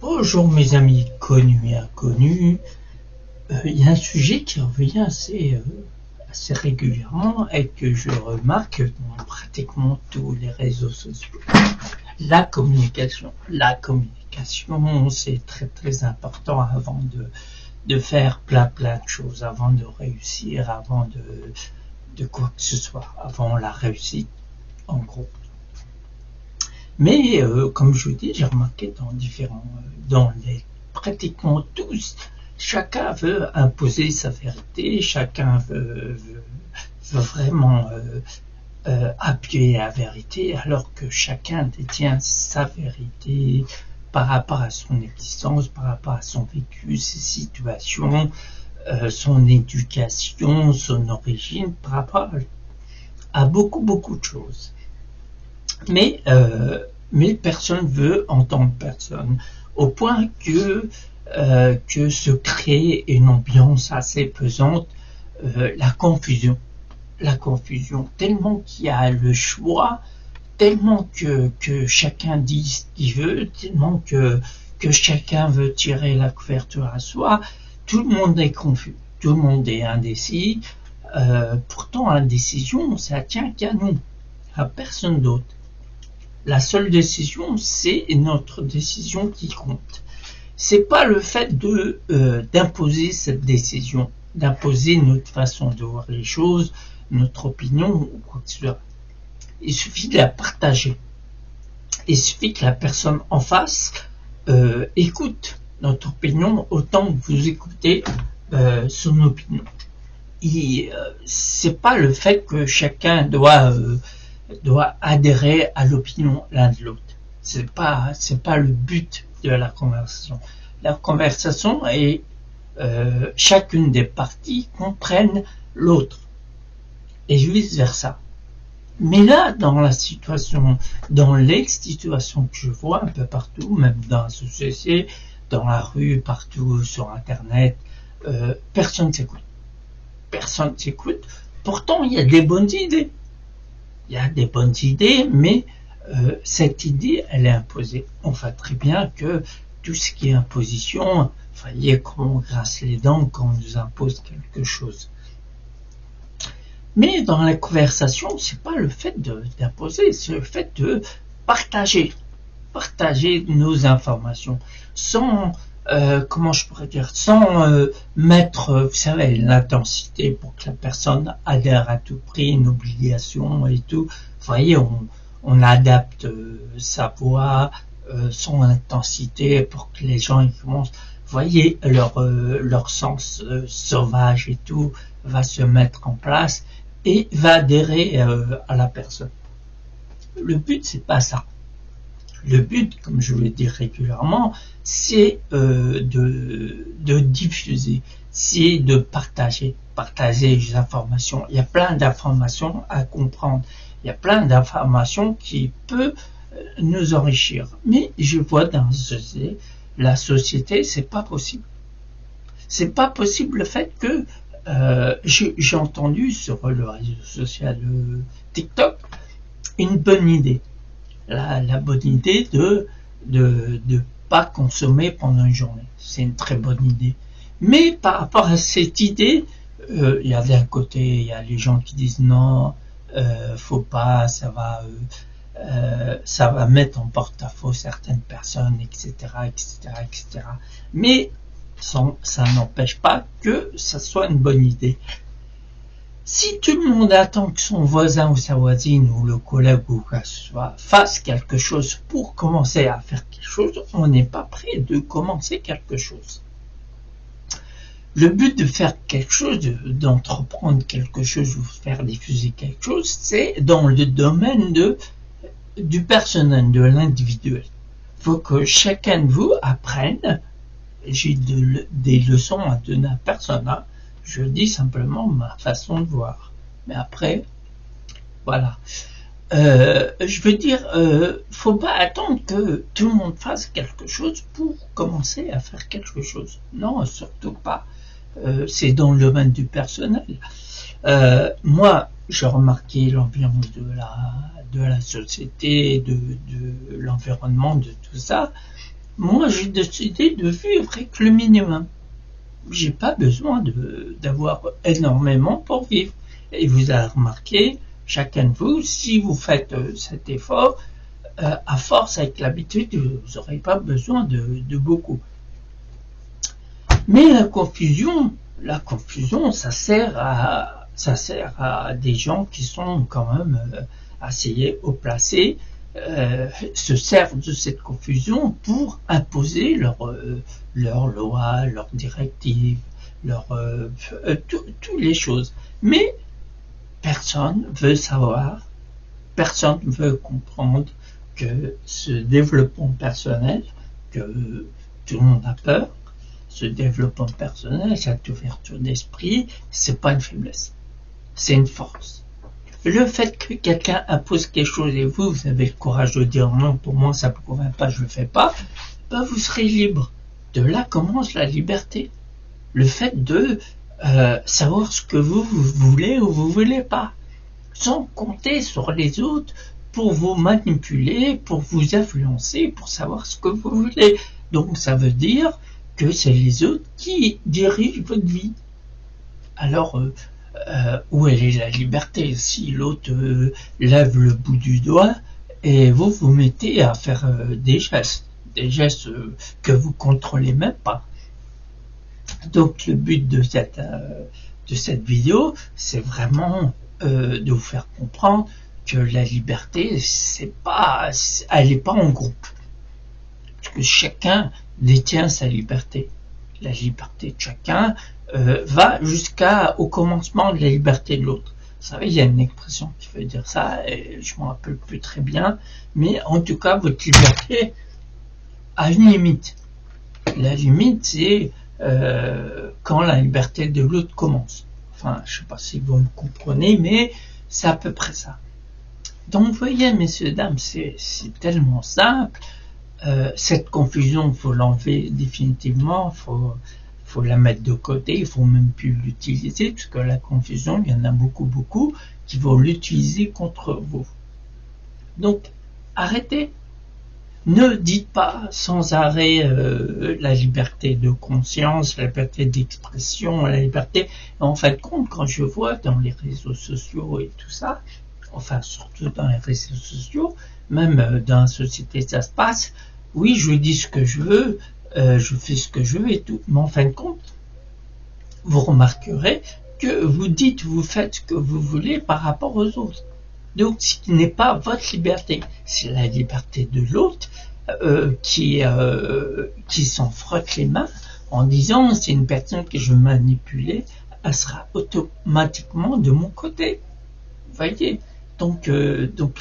Bonjour mes amis connus et inconnus. Il y a un sujet qui revient assez régulièrement et que je remarque dans pratiquement tous les réseaux sociaux. La communication. La communication, c'est très très important avant de faire plein de choses, avant de réussir, avant de quoi que ce soit, avant la réussite en gros. Mais comme je vous dis, j'ai remarqué dans pratiquement tous, chacun veut imposer sa vérité, chacun veut vraiment appuyer la vérité, alors que chacun détient sa vérité par rapport à son existence, par rapport à son vécu, ses situations, son éducation, son origine, par rapport à beaucoup de choses. Mais personne veut entendre personne, au point que se crée une ambiance assez pesante, la confusion, tellement qu'il y a le choix, tellement que chacun dit ce qu'il veut, tellement que chacun veut tirer la couverture à soi, tout le monde est confus, tout le monde est indécis. Pourtant, l'indécision, ça tient qu'à nous, à personne d'autre. La seule décision, c'est notre décision qui compte. C'est pas le fait d'imposer cette décision, d'imposer notre façon de voir les choses, notre opinion ou quoi que ce soit. Il suffit de la partager. Il suffit que la personne en face écoute notre opinion autant que vous écoutez son opinion. C'est pas le fait que chacun doit adhérer à l'opinion l'un de l'autre. C'est pas le but de la conversation. La conversation est chacune des parties comprenne l'autre et vice versa. Mais là, dans l'ex-situation que je vois un peu partout, même dans la société, dans la rue, partout sur Internet, personne s'écoute. Personne s'écoute. Pourtant, il y a des bonnes idées. Mais cette idée, elle est imposée. On voit très bien que tout ce qui est imposition, voyez comment on grince les dents quand on nous impose quelque chose. Mais dans la conversation, c'est pas le fait d'imposer, c'est le fait de partager nos informations, sans mettre, vous savez, l'intensité pour que la personne adhère à tout prix, une obligation et tout. Vous voyez, on adapte sa voix, son intensité pour que les gens ils commencent. Vous voyez, leur sens sauvage et tout va se mettre en place et va adhérer à la personne. Le but, c'est pas ça. Le but, comme je le dis régulièrement, c'est de diffuser, c'est de partager les informations. Il y a plein d'informations à comprendre. Il y a plein d'informations qui peuvent nous enrichir. Mais je vois dans la société, c'est pas possible. C'est pas possible le fait que j'ai entendu sur le réseau social TikTok une bonne idée. La bonne idée de pas consommer pendant une journée. C'est une très bonne idée. Mais par rapport à cette idée, il y a d'un côté, il y a les gens qui disent non, faut pas, ça va mettre en porte-à-faux certaines personnes, etc. Mais ça n'empêche pas que ça soit une bonne idée. Si tout le monde attend que son voisin ou sa voisine ou le collègue ou quoi que ce soit fasse quelque chose pour commencer à faire quelque chose, on n'est pas prêt de commencer quelque chose. Le but de faire quelque chose, d'entreprendre quelque chose ou faire diffuser quelque chose, c'est dans le domaine du personnel, de l'individuel. Il faut que chacun de vous apprenne. J'ai des leçons à donner à personne. Je dis simplement ma façon de voir. Mais après, voilà. Je veux dire, faut pas attendre que tout le monde fasse quelque chose pour commencer à faire quelque chose. Non, surtout pas. C'est dans le domaine du personnel. Moi, j'ai remarqué l'ambiance de la société, de l'environnement, de tout ça. Moi, j'ai décidé de vivre avec le minimum. J'ai pas besoin d'avoir énormément pour vivre. Et vous avez remarqué, chacun de vous, si vous faites cet effort, à force avec l'habitude, vous n'aurez pas besoin de beaucoup. Mais la confusion, ça sert à des gens qui sont quand même assez haut placés, se servent de cette confusion pour imposer leurs lois, leurs directives, toutes les choses. Mais personne veut savoir, personne veut comprendre que ce développement personnel, que tout le monde a peur, ce développement personnel, cette ouverture d'esprit, c'est pas une faiblesse, c'est une force. Le fait que quelqu'un impose quelque chose et vous avez le courage de dire non, pour moi ça ne me convient pas, je le fais pas, ben vous serez libre. De là commence la liberté. Le fait de savoir ce que vous voulez ou vous voulez pas, sans compter sur les autres pour vous manipuler, pour vous influencer, pour savoir ce que vous voulez. Donc ça veut dire que c'est les autres qui dirigent votre vie. Alors, où est la liberté? Si l'autre lève le bout du doigt et vous vous mettez à faire des gestes que vous contrôlez même pas. Donc le but de cette vidéo, c'est vraiment de vous faire comprendre que la liberté, elle n'est pas en groupe. Parce que chacun détient sa liberté. La liberté de chacun va jusqu'au commencement de la liberté de l'autre. Vous savez, il y a une expression qui veut dire ça, et je ne me rappelle plus très bien, mais en tout cas, votre liberté a une limite. La limite, c'est quand la liberté de l'autre commence. Enfin, je ne sais pas si vous me comprenez, mais c'est à peu près ça. Donc, vous voyez, messieurs, dames, c'est tellement simple. Cette confusion, il faut l'enlever définitivement, il faut la mettre de côté, il faut même plus l'utiliser, parce que la confusion, il y en a beaucoup qui vont l'utiliser contre vous. Donc, arrêtez. Ne dites pas sans arrêt la liberté de conscience, la liberté d'expression, la liberté. En fin de compte, quand je vois dans les réseaux sociaux et tout ça, enfin surtout dans les réseaux sociaux, même dans la société ça se passe, oui, je dis ce que je veux, je fais ce que je veux et tout, mais en fin de compte, vous remarquerez que vous faites ce que vous voulez par rapport aux autres. Donc, ce qui n'est pas votre liberté, c'est la liberté de l'autre qui s'en frotte les mains en disant c'est une personne que je veux manipuler, elle sera automatiquement de mon côté. Vous voyez, donc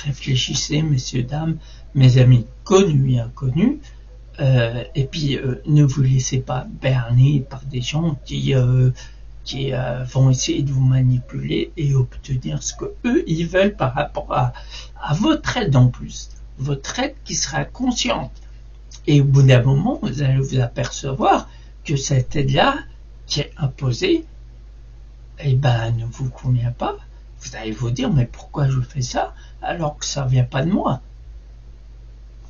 réfléchissez, messieurs, dames, mes amis connus et inconnus, et puis ne vous laissez pas berner par des gens qui vont essayer de vous manipuler et obtenir ce que eux ils veulent par rapport à votre aide en plus, votre aide qui sera consciente. Et au bout d'un moment, vous allez vous apercevoir que cette aide-là qui est imposée, ne vous convient pas. Vous allez vous dire, mais pourquoi je fais ça alors que ça vient pas de moi?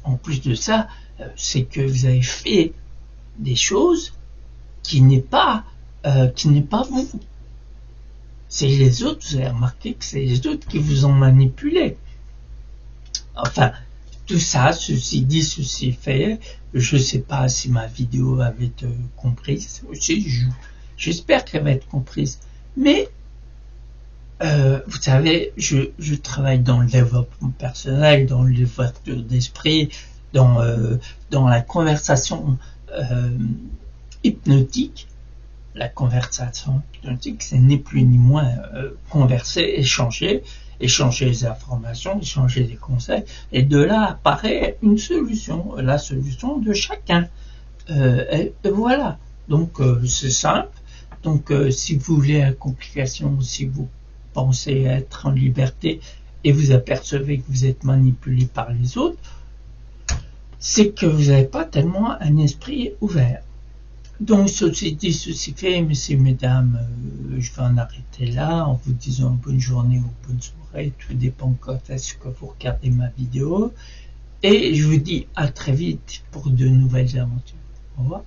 En plus de ça, c'est que vous avez fait des choses qui n'est pas vous. C'est les autres, vous avez remarqué que c'est les autres qui vous ont manipulé. Enfin, tout ça, ceci dit, ceci fait, je ne sais pas si ma vidéo avait été comprise. J'espère qu'elle va être comprise. Mais, vous savez, je travaille dans le développement personnel, dans l'ouverture d'esprit, dans la conversation hypnotique. La conversation hypnotique, c'est ni plus ni moins converser, échanger les informations, échanger des conseils, et de là apparaît une solution, la solution de chacun. Et voilà. Donc c'est simple. Donc si vous voulez la complication, si vous pensez être en liberté et vous apercevez que vous êtes manipulé par les autres, c'est que vous n'avez pas tellement un esprit ouvert. Donc, ceci dit, ceci fait, messieurs, mesdames, je vais en arrêter là en vous disant bonne journée ou bonne soirée, tout dépend quand est-ce que vous regardez ma vidéo. Et je vous dis à très vite pour de nouvelles aventures. Au revoir.